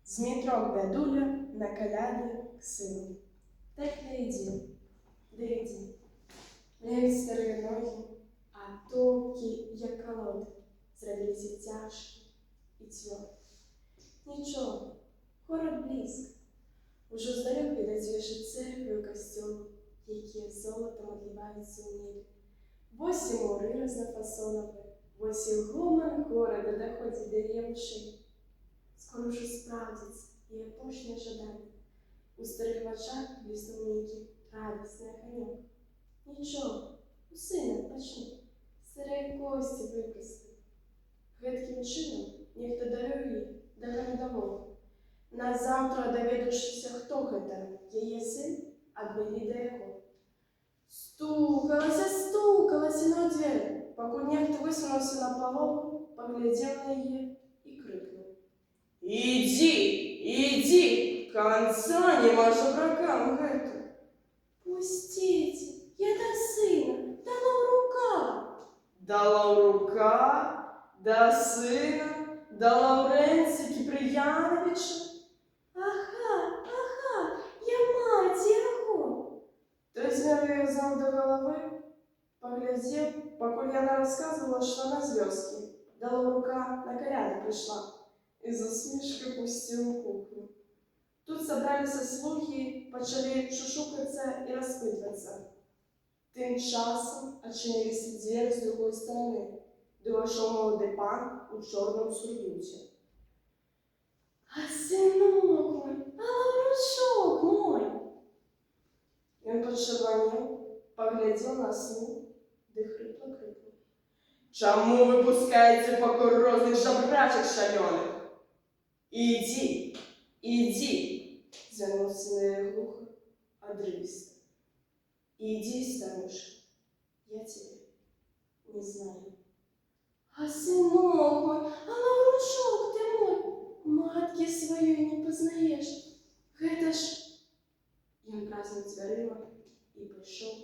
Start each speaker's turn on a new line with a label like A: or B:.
A: З Дмитром дедуля на коляді к сину. Так не йди, да йди. Леві старі ноги, а токи, як колоди, зробилися тяжкі і тверді. Нічого, город близько. Уже здалек видать вешать церкви і костьоли, які золотом отливаються у небі. 8 ури разнофасоновые, 8 гомон города доходит до її ушей. Скоро вже справдиться і опошнє жадання. У старих очах блиснув некий радостный огонек. Нічого, у сина почну, старі кості випрости. Гидким чином ніхто дарує до городового. На завтра, довідавшися, хто гэта, її син, адвели до його. Стукалася на двері, покуль нехто висунувся на полову, поглядів на її і крикнув: «Иди, конца не можу врагам гэту!» «Пустите, я до сына, дала в руках!» «Дала в руках? До сына? До Лавренція Кіприяновича?» «Ага, я мать його!» Той зняв її з ног до голови, поглядів, покуль яна розказувала, що на зв'язки, дала в рука, на коряду прийшла, і з усмішкою пустив у кухню. Тут собралися слуги, почали шушукаться і розпитуватися. Тим часом очинилися двері з другої сторони, де вошел молодий пан у чорному сурдуті. «А синок мой, а лаврушок мой!» Він почервонів, поглядів на слуг, де хрипло крикнув: «Чому ви пускаєте покорозних жабрачих шальоних? Иди, звернувся на її глухо, одрывисто. Иди, старушка, я тебя не знаю». «А сынок мой, а лаврушок ты мой, матки своей не познаешь. Гэта ж...» Ён празднув дверима і пішов